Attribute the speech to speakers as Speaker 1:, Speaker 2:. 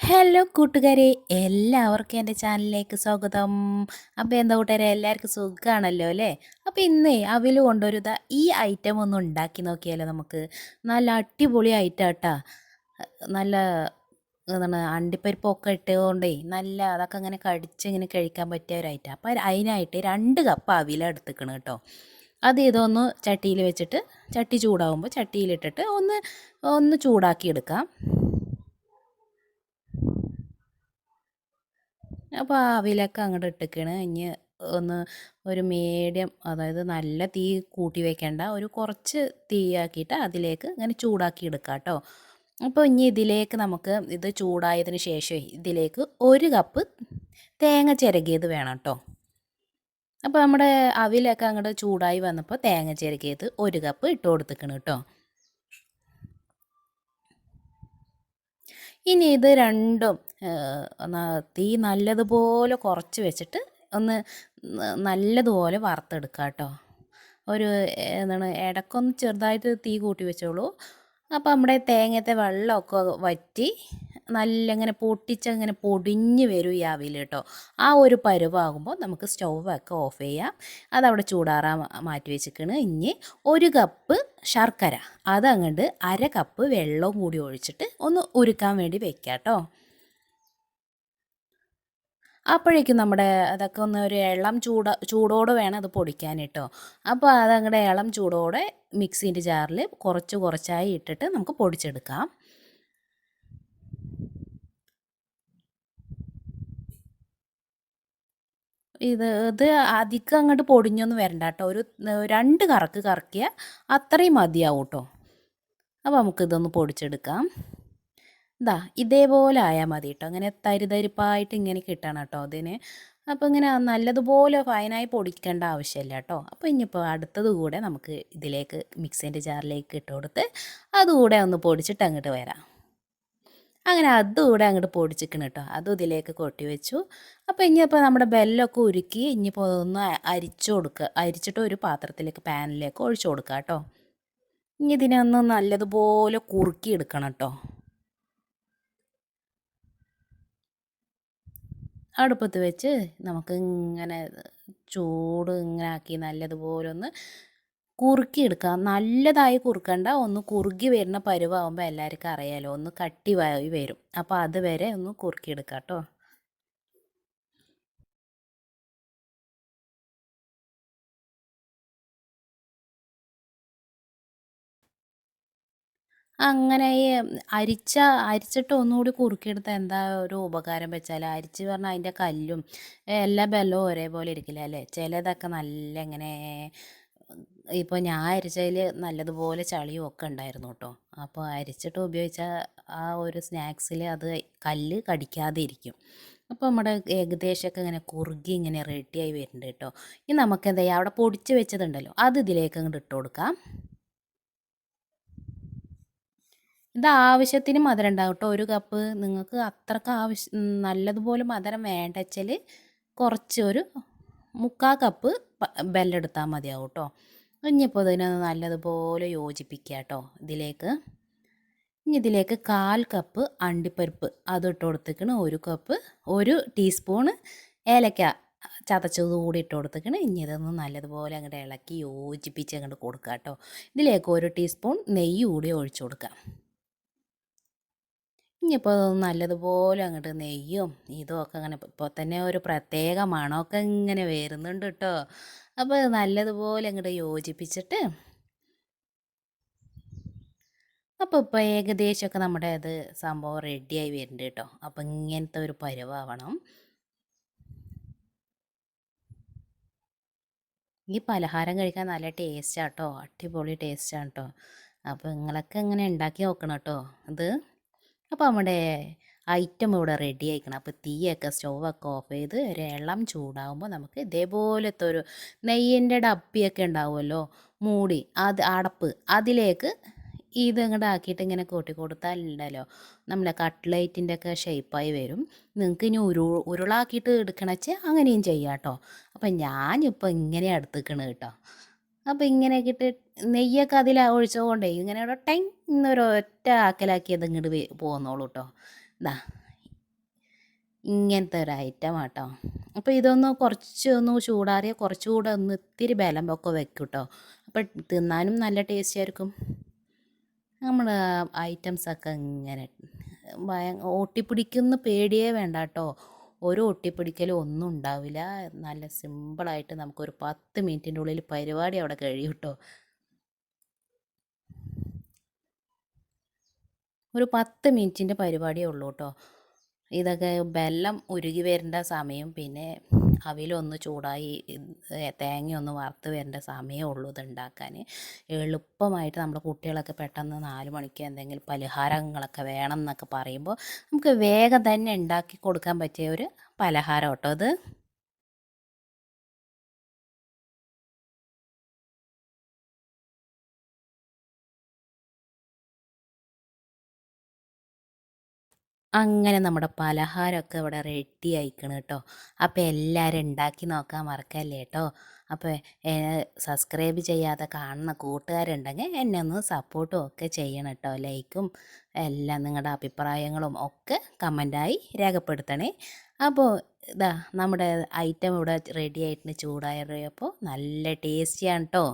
Speaker 1: Hello കൂട്ടുകാരെ, എല്ലാവർക്കും എൻ്റെ ചാനലിലേക്ക് സ്വാഗതം. അപ്പോൾ എന്താ കൂട്ടുകാരെ, എല്ലാവർക്കും സുഖമാണല്ലോ അല്ലേ? അപ്പോൾ ഇന്നേ അവിൽ കൊണ്ടൊരു ഈ ഐറ്റം ഒന്ന് ഉണ്ടാക്കി നോക്കിയാലോ നമുക്ക്. നല്ല അടിപൊളി ഐറ്റം കേട്ടാ. നല്ല എന്താണ് അണ്ടിപ്പരിപ്പൊക്കെ ഇട്ടുകൊണ്ടേ നല്ല അതൊക്കെ ഇങ്ങനെ കടിച്ച് ഇങ്ങനെ കഴിക്കാൻ പറ്റിയ ഒരു ഐറ്റം. അപ്പോൾ അതിനായിട്ട് 2 കപ്പ് അവിലെടുത്തിക്കണം കേട്ടോ. അത് ഇതൊന്ന് ചട്ടിയിൽ വെച്ചിട്ട് ചട്ടി ചൂടാവുമ്പോൾ ചട്ടിയിലിട്ടിട്ട് ഒന്ന് ഒന്ന് ചൂടാക്കി എടുക്കാം. അപ്പോൾ ആവിയിലൊക്കെ അങ്ങോട്ട് ഇട്ടേക്കണ്. ഇനി ഒന്ന് ഒരു മീഡിയം, അതായത് നല്ല തീ കൂട്ടി വെക്കേണ്ട, ഒരു കുറച്ച് തീയാക്കിയിട്ട് അതിലേക്ക് ഇങ്ങനെ ചൂടാക്കി എടുക്കാം കേട്ടോ. അപ്പോൾ ഇനി ഇതിലേക്ക് നമുക്ക് ഇത് ചൂടായതിന് ശേഷം ഇതിലേക്ക് 1 കപ്പ് തേങ്ങ ചിരകിയത് വേണം കേട്ടോ. അപ്പോൾ നമ്മുടെ അവിലൊക്കെ അങ്ങോട്ട് ചൂടായി വന്നപ്പോൾ തേങ്ങ ചിരകിയത് 1 കപ്പ് ഇട്ട് കൊടുത്തേക്കണ് കേട്ടോ. ഇനി ഇത് രണ്ടും തീ നല്ലതുപോലെ കുറച്ച് വെച്ചിട്ട് ഒന്ന് നല്ലതുപോലെ വറുത്തെടുക്കുക കേട്ടോ. ഒരു എന്താണ് ഇടയ്ക്കൊന്ന് ചെറുതായിട്ട് തീ കൂട്ടി വെച്ചോളൂ. അപ്പോൾ നമ്മുടെ തേങ്ങത്തെ വെള്ളമൊക്കെ വറ്റി നല്ല ഇങ്ങനെ പൊട്ടിച്ചങ്ങനെ പൊടിഞ്ഞ് വരും ഈ അവിൽ കേട്ടോ. ആ ഒരു പരുവാകുമ്പോൾ നമുക്ക് സ്റ്റൗവൊക്കെ ഓഫ് ചെയ്യാം. അതവിടെ ചൂടാറാൻ മാറ്റി വെച്ചിരിക്കണ്. ഇനി 1 കപ്പ് ശർക്കര, അതങ്ങോട്ട് 1/2 കപ്പ് വെള്ളവും കൂടി ഒഴിച്ചിട്ട് ഒന്ന് ഉരുക്കാൻ വേണ്ടി വെക്കാം കേട്ടോ. അപ്പോഴേക്കും നമ്മുടെ അതൊക്കെ ഒന്ന് ഒരു ഇളം ചൂടോടെ വേണം അത് പൊടിക്കാൻ കേട്ടോ. അപ്പോൾ അതങ്ങടെ ഇളം ചൂടോടെ മിക്സീൻ്റെ ജാറിൽ കുറച്ച് കുറച്ചായി ഇട്ടിട്ട് നമുക്ക് പൊടിച്ചെടുക്കാം. ഇത് അധികം അങ്ങോട്ട് പൊടിഞ്ഞൊന്നും വരണ്ട കേട്ടോ. ഒരു 2 കറക്ക് കറക്കിയാൽ അത്രയും മതിയാവും കേട്ടോ. അപ്പോൾ നമുക്കിതൊന്ന് പൊടിച്ചെടുക്കാം. ഇതേപോലെ ആയാൽ മതി കേട്ടോ. അങ്ങനെ തരിതരിപ്പായിട്ട് ഇങ്ങനെ കിട്ടണം കേട്ടോ അതിന്. അപ്പോൾ ഇങ്ങനെ നല്ലതുപോലെ ഫൈനായി പൊടിക്കേണ്ട ആവശ്യമില്ല കേട്ടോ. അപ്പോൾ ഇനിയിപ്പോൾ അടുത്തത് കൂടെ നമുക്ക് ഇതിലേക്ക് മിക്സിൻ്റെ ജാറിലേക്ക് ഇട്ട് കൊടുത്ത് അതുകൂടെ ഒന്ന് പൊടിച്ചിട്ട് അങ്ങോട്ട് വരാം. അങ്ങനെ അതുകൂടെ അങ്ങോട്ട് പൊടിച്ചിക്കണം കേട്ടോ. അതും ഇതിലേക്ക് കൊട്ടി വെച്ചു. അപ്പോൾ ഇനിയിപ്പോൾ നമ്മുടെ ബെല്ലൊക്കെ ഉരുക്കി ഇനിയിപ്പോൾ ഒന്ന് അരിച്ചു കൊടുക്കുക. അരിച്ചിട്ട് ഒരു പാത്രത്തിലേക്ക് പാനിലേക്ക് ഒഴിച്ചു കൊടുക്കുക കേട്ടോ. ഇനി ഇതിനെ ഒന്ന് നല്ലതുപോലെ കുറുക്കി എടുക്കണം കേട്ടോ. അടുപ്പത്ത് വെച്ച് നമുക്ക് ഇങ്ങനെ ചൂട് ഇങ്ങനെ ആക്കി നല്ലതുപോലെ ഒന്ന് കുറുക്കിയെടുക്കാം. നല്ലതായി കുറുക്കണ്ട, ഒന്ന് കുറുകി വരുന്ന പരുവാകുമ്പോൾ എല്ലാവർക്കും അറിയാലോ, ഒന്ന് കട്ടിയായി വരും. അപ്പോൾ അതുവരെ ഒന്ന് കുറുക്കിയെടുക്കാം കേട്ടോ. അങ്ങനെ ഈ അരിച്ചിട്ട് ഒന്നുകൂടി കുറുക്കിയെടുത്താൽ എന്താ ഒരു ഉപകാരം വെച്ചാൽ, അരിച്ച് പറഞ്ഞാൽ അതിൻ്റെ കല്ലും എല്ലാ ബെല്ലവും ഒരേപോലെ ഇരിക്കില്ല അല്ലേ. ചിലതൊക്കെ നല്ല ഇങ്ങനെ, ഇപ്പോൾ ഞാൻ അരിച്ചതിൽ നല്ലതുപോലെ ചളിയും ഒക്കെ ഉണ്ടായിരുന്നു കേട്ടോ. അപ്പോൾ അരിച്ചിട്ട് ഉപയോഗിച്ചാൽ ആ ഒരു സ്നാക്സിൽ അത് കല്ല് കടിക്കാതെ ഇരിക്കും. അപ്പോൾ നമ്മുടെ ഏകദേശമൊക്കെ ഇങ്ങനെ കുറുകി ഇങ്ങനെ റെഡിയായി വരുന്നുണ്ട് കേട്ടോ. ഇനി നമുക്ക് എന്താ ചെയ്യുക, അവിടെ പൊടിച്ച് വെച്ചതുണ്ടല്ലോ അത് ഇതിലേക്ക് അങ്ങോട്ട് ഇട്ട് കൊടുക്കാം. ഇത് ആവശ്യത്തിന് മധുരം ഉണ്ടാവും കേട്ടോ. 1 കപ്പ് നിങ്ങൾക്ക് അത്രക്ക് നല്ലതുപോലെ മധുരം വേണ്ട വെച്ചാൽ കുറച്ച് ഒരു 3/4 കപ്പ് ബെല്ലെടുത്താൽ മതിയാവും കേട്ടോ. ഇനിയിപ്പോൾ ഇതിനെ നല്ലതുപോലെ യോജിപ്പിക്കുക കേട്ടോ ഇതിലേക്ക്. ഇനി ഇതിലേക്ക് 1/4 കപ്പ് അണ്ടിപ്പരിപ്പ് അത് ഇട്ട് കൊടുത്തേക്കണ്. 1 കപ്പ് 1 ടീസ്പൂണ് ഏലക്ക ചതച്ചത് കൂടി ഇട്ട് കൊടുത്തേക്കണ്. ഇനി ഇതൊന്ന് നല്ലതുപോലെ അങ്ങോട്ട് ഇളക്കി യോജിപ്പിച്ച് അങ്ങോട്ട് കൊടുക്കുക കേട്ടോ. ഇതിലേക്ക് 1 ടീസ്പൂൺ നെയ്യ് കൂടി ഒഴിച്ചു കൊടുക്കാം. ഇനിയിപ്പോൾ നല്ലതുപോലെ അങ്ങോട്ട് നെയ്യും ഇതും ഒക്കെ അങ്ങനെ ഇപ്പോൾ തന്നെ ഒരു പ്രത്യേക മണമൊക്കെ ഇങ്ങനെ വരുന്നുണ്ട് കേട്ടോ. അപ്പോൾ നല്ലതുപോലെ അങ്ങോട്ട് യോജിപ്പിച്ചിട്ട്, അപ്പോൾ ഇപ്പോൾ ഏകദേശമൊക്കെ നമ്മുടെ അത് സംഭവം റെഡിയായി വരുന്നുണ്ട് കേട്ടോ. അപ്പോൾ ഇങ്ങനത്തെ ഒരു പരുവാവണം. ഈ പലഹാരം കഴിക്കാൻ നല്ല ടേസ്റ്റാണ് കേട്ടോ. അടിപൊളി ടേസ്റ്റാണ് കേട്ടോ. അപ്പോൾ നിങ്ങളൊക്കെ ഇങ്ങനെ ഉണ്ടാക്കി നോക്കണം കേട്ടോ ഇത്. അപ്പോൾ നമ്മുടെ ഐറ്റം ഇവിടെ റെഡി ആയിക്കണം. അപ്പോൾ തീയൊക്കെ സ്റ്റൗവൊക്കെ ഓഫ് ചെയ്ത് ഒരു ഇളം ചൂടാകുമ്പോൾ നമുക്ക് ഇതേപോലത്തെ ഒരു നെയ്യിൻ്റെ ഡപ്പിയൊക്കെ ഉണ്ടാവുമല്ലോ, മൂടി, അത് അടപ്പ്, അതിലേക്ക് ഇത് ഇങ്ങോട്ട് ആക്കിയിട്ട് ഇങ്ങനെ കൂട്ടി കൊടുത്താലുണ്ടല്ലോ നമ്മളെ കട്ട്ലേറ്റിൻ്റെ ഒക്കെ ഷേപ്പായി വരും. നിങ്ങൾക്ക് ഇനി ഉരുളാക്കിയിട്ട് എടുക്കണച്ചാൽ അങ്ങനെയും ചെയ്യാം കേട്ടോ. അപ്പം ഞാനിപ്പോൾ ഇങ്ങനെയാണ് എടുത്തേക്കണത് കേട്ടോ. അപ്പോൾ ഇങ്ങനെയൊക്കെ ഇട്ട് നെയ്യൊക്കെ അതിൽ ഒഴിച്ചുകൊണ്ടേ ഇങ്ങനെ ടൈം എന്നൊരു ഒറ്റ ആക്കലാക്കി അത് ഇങ്ങോട്ട് പോന്നോളൂ കേട്ടോ. ഇതാ ഇങ്ങനത്തെ ഒരു ഐറ്റം ആട്ടോ. അപ്പോൾ ഇതൊന്ന് കുറച്ചൊന്ന് ചൂടാറിയാൽ കുറച്ചുകൂടെ ഒന്ന് ഇത്തിരി ബലം ഒക്കെ വെക്കും കേട്ടോ. അപ്പോൾ തിന്നാനും നല്ല ടേസ്റ്റ് ആയിരിക്കും. നമ്മൾ ഐറ്റംസൊക്കെ ഇങ്ങനെ ഒട്ടിപ്പിടിക്കുന്ന പേടിയേ വേണ്ട കേട്ടോ. ഒരു ഒട്ടിപ്പിടിക്കലും ഒന്നും ഉണ്ടാവില്ല. നല്ല സിമ്പിളായിട്ട് നമുക്കൊരു 10 മിനിറ്റിൻ്റെ ഉള്ളിൽ പരിപാടി അവിടെ കഴിയും കേട്ടോ. ഒരു 10 മിനിറ്റിൻ്റെ പരിപാടിയേ ഉള്ളൂ കേട്ടോ. ഇതൊക്കെ വെല്ലം ഉരുകി വരേണ്ട സമയം, പിന്നെ അവിലൊന്ന് ചൂടായി തേങ്ങയൊന്ന് വറുത്ത് വരേണ്ട സമയമേ ഉള്ളൂ ഇതുണ്ടാക്കാൻ. എളുപ്പമായിട്ട് നമ്മുടെ കുട്ടികളൊക്കെ പെട്ടെന്ന് 4 മണിക്ക് എന്തെങ്കിലും പലഹാരങ്ങളൊക്കെ വേണം എന്നൊക്കെ പറയുമ്പോൾ നമുക്ക് വേഗം തന്നെ ഉണ്ടാക്കി കൊടുക്കാൻ പറ്റിയ ഒരു പലഹാരം കേട്ടോ ഇത്. അങ്ങനെ നമ്മുടെ പലഹാരമൊക്കെ ഇവിടെ റെഡി ആയിക്കണ് കേട്ടോ. അപ്പോൾ എല്ലാവരും ഉണ്ടാക്കി നോക്കാൻ മറക്കല്ലേ കേട്ടോ. അപ്പോൾ സബ്സ്ക്രൈബ് ചെയ്യാതെ കാണുന്ന കൂട്ടുകാരുണ്ടെങ്കിൽ എന്നെ ഒന്ന് സപ്പോർട്ടും ഒക്കെ ചെയ്യണം കേട്ടോ. ലൈക്കും എല്ലാം നിങ്ങളുടെ അഭിപ്രായങ്ങളും ഒക്കെ കമൻറ്റായി രേഖപ്പെടുത്തണേ. അപ്പോൾ ഇതാ നമ്മുടെ ഐറ്റം ഇവിടെ റെഡി ആയിട്ട് ചൂടാറിയപ്പോൾ നല്ല ടേസ്റ്റിയാണ് കേട്ടോ.